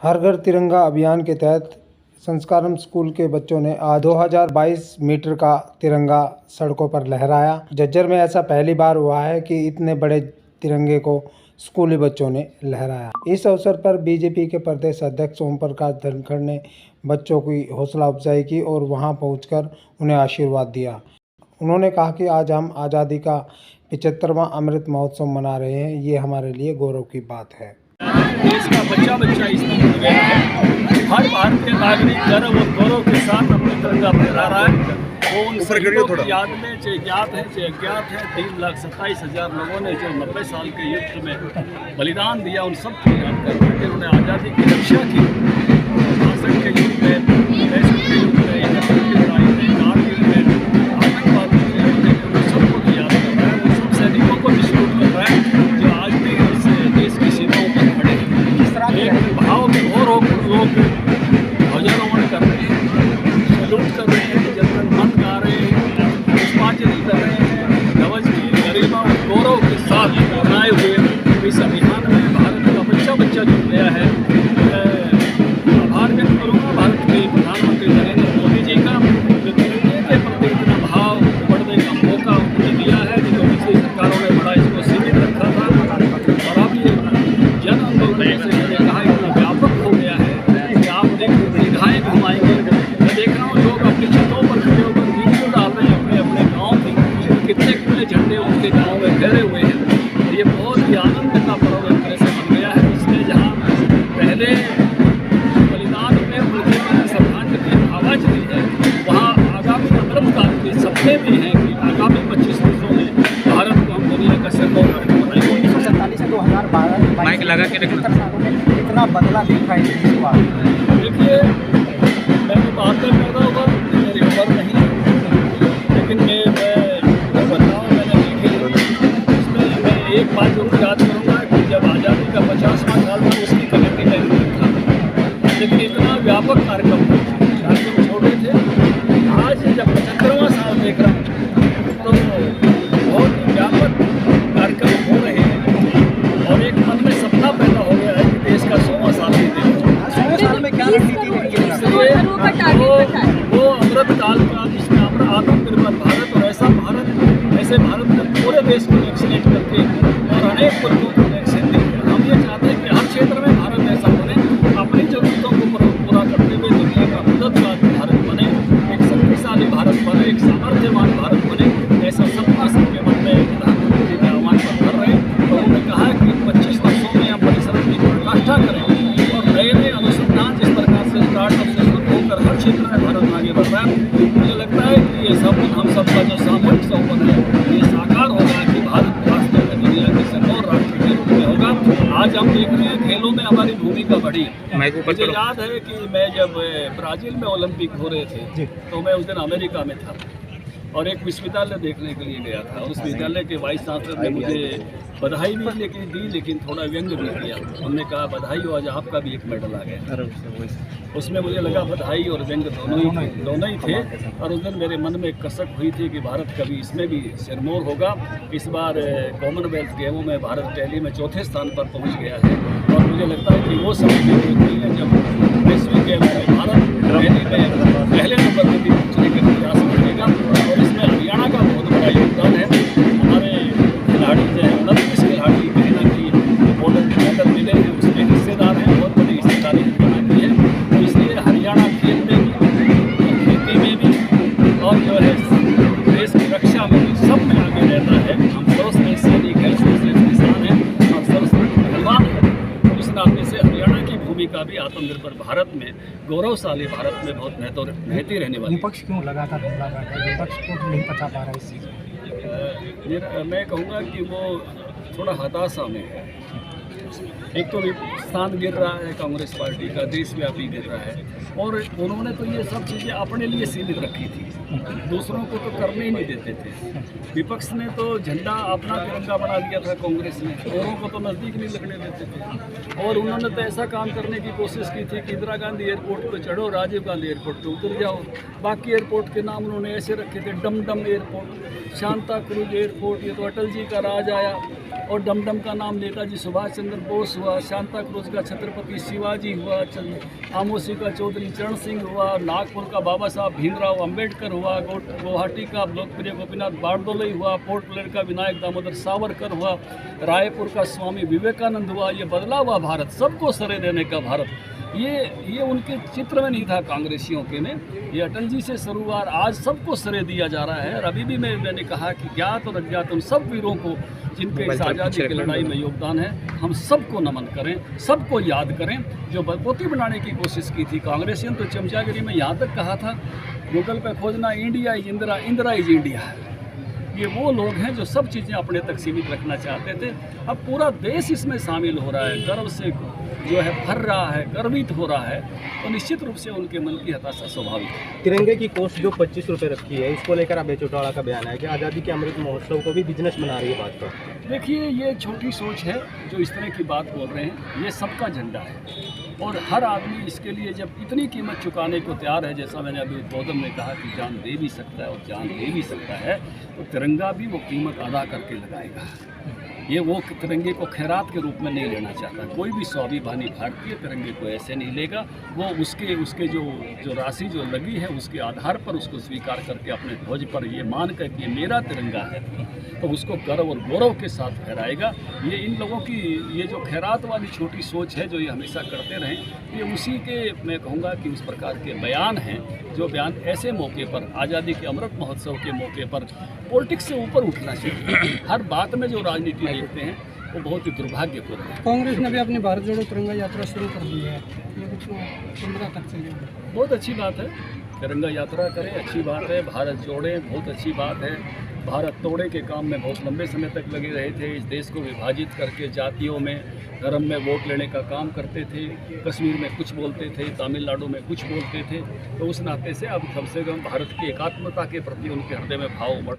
हर घर तिरंगा अभियान के तहत संस्कारम स्कूल के बच्चों ने 2022 मीटर का तिरंगा सड़कों पर लहराया। झज्जर में ऐसा पहली बार हुआ है कि इतने बड़े तिरंगे को स्कूली बच्चों ने लहराया। इस अवसर पर बीजेपी के प्रदेश अध्यक्ष ओम प्रकाश धनखड़ ने बच्चों की हौसला अफजाई की और वहां पहुंचकर उन्हें आशीर्वाद दिया। उन्होंने कहा कि आज हम आज़ादी का 75वां अमृत महोत्सव मना रहे हैं, ये हमारे लिए गौरव की बात है। देश का बच्चा बच्चा इसमें जुड़ गया है। हर भारतीय नागरिक गर्व और गौरव के साथ अपने तिरंगा फहरा रहा है। वो उन शहीदों की याद में चाहे ज्ञात है चाहे अज्ञात है 3,27,000 लोगों ने जो 90 साल के युद्ध में बलिदान दिया, उन सब को याद करके उन्होंने आज़ादी की रक्षा की। शासन के युद्ध में, फैशन के युद्ध में, की लड़ाई में, कारगिल में, आतंकवाद में, सबको याद कर रहा है। उन सब सैनिकों को भी सल्यूट कर रहा है जो आज भी इस देश की सीमाओं पर खड़े हैं। किस तरह के भाव में और लोग ध्वजारोहण कर रहे हैं, सैल्यूट कर रहे हैं, जनगण मन गा रहे हैं, पुष्पांजलि कर रहे हैं। ध्वज की गरिमा और गौरव के साथ बनाए हुए इस अभियान में भारत का बच्चा बच्चा जुड़ गया है। आभार व्यक्त करूँगा भारत के प्रधानमंत्री नरेंद्र मोदी जी का, जो तिरंगे के प्रति इतना भाव बढ़ने का मौका उन्होंने दिया है, जो पिछली सरकारों ने बड़ा इसको सीमित रखा था। और अब ये जन आंदोलन से मैंने कहा इतना व्यापक हो गया है कि आप देखिए दीर्घाएँ घुमाएंगे। मैं देख रहा हूँ लोग अपनी छतों पर खड़े होकर वीडियो डाल रहे हैं अपने अपने गाँव की, कितने कितने झंडे उनके गाँव में फहरे हुए हैं। ये बहुत ही आनंद का पर्व एक तरह से बन गया है। इसमें जहाँ पहले बलिदान में पृथ्वी में श्रद्धांजलि आवाज दी है, वहाँ आगामी अमृतकाल के सपने भी हैं कि आगामी 25 वर्षों में भारत को हम दुनिया का सर्वोच्च राष्ट्र बनाएंगे। 1947 से 2012 माइक लगा के सालों में कितना बदला देखा है इस बार। देखिए, मैं तो 72 पैदा हुआ, मेरी उम्र नहीं है, लेकिन मैं बताऊँ मैंने देखी। इसमें मैं एक बात जरूर याद करूँगा कि जब आज़ादी का 50वां साल था उसकी कमेटी में था, लेकिन इतना व्यापक कार्यक्रम छोड़े थे। आज जब 75वां साल देख रहा हूँ तो बहुत ही व्यापक कार्यक्रम हो रहे हैं और एक मन में सपना पैदा हो गया है कि देश का 100वां साल ही देखें। 100 साल में क्या रणनीति रहेगी? वो अमृत काल का जिसमें आत्मनिर्भर भारत और ऐसा भारत, ऐसे भारत में पूरे देश को वैक्सीनेट करके और अनेक वर्गों को वैक्सीन देंगे। हम ये चाहते हैं कि हर क्षेत्र में भारत ऐसा बने, अपनी जरूरतों को पूरा करते हुए दुनिया का मददगार भारत बने, एक शक्तिशाली भारत बने, एक सामर्थ्यवान भारत बने। ऐसा सपना सबके मन में प्रधानमंत्री जी के आह्वान पर कर रहे हैं। तो उन्होंने कहा कि 25 वर्षों में हम परिश्रम की पराकाष्ठा करें और नए नए अनुसंधान जिस प्रकार से स्टार्टअप से शुरू होकर हर क्षेत्र में भारत आगे बढ़ रहा है। मुझे लगता है कि ये सपन हम सबका जो सामूहिक सपन है ये साकार होगा कि भारत वास्तव में दुनिया के सर्वोच्च राष्ट्र के रूप में होगा। आज हम देख रहे हैं खेलों में हमारी भूमिका बढ़ी। मुझे याद है कि मैं जब ब्राज़ील में ओलंपिक हो रहे थे तो मैं उस दिन अमेरिका में था और एक विश्वविद्यालय देखने के लिए गया था। उस विद्यालय के वाइस चांसलर ने मुझे बधाई भी दी, लेकिन थोड़ा व्यंग भी किया। उन्होंने कहा बधाई हो, आज आपका भी एक मेडल आ गया। उसमें मुझे लगा बधाई और व्यंग दोनों ही थे। और उस दिन मेरे मन में एक कसक हुई थी कि भारत कभी इसमें भी सिरमौर होगा। इस बार कॉमनवेल्थ गेमों में भारत रैली में 4थे स्थान पर पहुँच गया है और मुझे लगता है कि वो समय नहीं है जब वैश्विक गेम में भारत रैली में पहले नंबर पर भी पहुँचने के प्रयास करेगा। और इसमें हरियाणा का बहुत बड़ा योगदान है। हमारे खिलाड़ी जो है 29 खिलाड़ी महिला की गोल्डन मेडल मिले हैं, उसमें हिस्सेदार हैं, बहुत बड़ी हिस्सेदारी बनाती है। तो इसलिए हरियाणा खेल में भी, खेती में भी और जो है देश की रक्षा में भी सब में आगे रहता है। हम सर्वश्रेष्ठ सैनिक हैं, सर्वश्रेष्ठ किसान हैं और सर्वश्रेष्ठ पहलवान हैं। इस नाते से हरियाणा की भूमिका भी आत्मनिर्भर भारत में, गौरवशाली भारत में बहुत महती रहने वाली। विपक्ष क्यों लगातार हमला कर रहा है? विपक्ष को नहीं पता पा रहा है इस चीज़ में। मैं कहूँगा कि वो थोड़ा हताशा में है। एक तो स्थान गिर रहा है कांग्रेस पार्टी का, देशव्यापी गिर रहा है और उन्होंने तो ये सब चीज़ें अपने लिए सीमित रखी थी, दूसरों को तो करने ही नहीं देते थे। विपक्ष ने तो झंडा अपना तिरंगा बना दिया था कांग्रेस ने, औरों को तो नज़दीक नहीं लगने देते थे। और उन्होंने तो ऐसा काम करने की कोशिश की थी कि इंदिरा गांधी एयरपोर्ट पर चढ़ो, राजीव गांधी एयरपोर्ट पर उतर जाओ। बाकी एयरपोर्ट के नाम उन्होंने ऐसे रखे थे, डम डम एयरपोर्ट, शांता क्रूज एयरपोर्ट, ये तो अटल जी का राज आया। और डमडम का नाम नेताजी सुभाष चंद्र बोस हुआ, सांता क्रूज का छत्रपति शिवाजी हुआ, आमोसी का चौधरी चरण सिंह हुआ, नागपुर का बाबा साहब भीमराव अंबेडकर हुआ, गुवाहाटी का लोकप्रिय गोपीनाथ बारडोली हुआ, पोर्ट ब्लेयर का विनायक दामोदर सावरकर हुआ, रायपुर का स्वामी विवेकानंद हुआ। ये बदला हुआ भारत, सबको सरे देने का भारत, ये उनके चित्र में नहीं था कांग्रेसियों के में। ये अटल जी से शुरू हुआ, आज सबको सरे दिया जा रहा है। और अभी भी मैंने कहा कि ज्ञात और अज्ञात उन सब वीरों को जिनके इस आज़ादी की लड़ाई में योगदान है, हम सबको नमन करें, सबको याद करें। जो बदपोती बनाने की कोशिश की थी कांग्रेसियों, तो चमचागिरी में यहाँ तक कहा था, गूगल पे खोजना India is Indira, Indira is India. ये वो लोग हैं जो सब चीज़ें अपने तक सीमित रखना चाहते थे। अब पूरा देश इसमें शामिल हो रहा है, गर्व से जो है भर रहा है, गर्वित हो रहा है, तो निश्चित रूप से उनके मन की हताशा स्वाभाविक है। तिरंगे की कॉस्ट जो 25 रुपये रखी है, इसको लेकर अभय चौटाला का बयान है कि आज़ादी के अमृत महोत्सव को भी बिजनेस बना रही है भाजपा। देखिए, ये छोटी सोच है जो इस तरह की बात बोल रहे हैं। ये सबका झंडा है और हर आदमी इसके लिए जब इतनी कीमत चुकाने को तैयार है, जैसा मैंने अभी उद्बोधन में कहा कि जान दे भी सकता है और जान ले भी सकता है, तो तिरंगा भी वो कीमत अदा करके लगाएगा। ये वो तिरंगे को खैरात के रूप में नहीं लेना चाहता। कोई भी स्वाभिमानी भारतीय तिरंगे को ऐसे नहीं लेगा। वो उसके जो राशि जो लगी है, उसके आधार पर उसको स्वीकार करके अपने ध्वज पर ये मान कर कि ये मेरा तिरंगा है, तो उसको गर्व और गौरव के साथ फहराएगा। ये इन लोगों की ये जो खैरात वाली छोटी सोच है, जो ये हमेशा करते रहें, ये उसी के मैं कहूँगा कि उस प्रकार के बयान हैं, जो बयान ऐसे मौके पर, आज़ादी के अमृत महोत्सव के मौके पर पॉलिटिक्स से ऊपर उठना चाहिए। हर बात में जो राजनीति देखते हैं वो बहुत ही दुर्भाग्यपूर्ण है। कांग्रेस ने भी अपनी भारत जोड़ो तिरंगा यात्रा शुरू कर दी है, ये कुछ 15 तक चलेगी। बहुत अच्छी बात है, तिरंगा यात्रा करें, अच्छी बात है। भारत जोड़ें, बहुत अच्छी बात है। भारत तोड़े के काम में बहुत लंबे समय तक लगे रहे थे। इस देश को विभाजित करके जातियों में, धर्म में वोट लेने का काम करते थे। कश्मीर में कुछ बोलते थे, तमिलनाडु में कुछ बोलते थे। तो उस नाते से अब कम से कम भारत की एकात्मता के प्रति उनके हृदय में भाव बढ़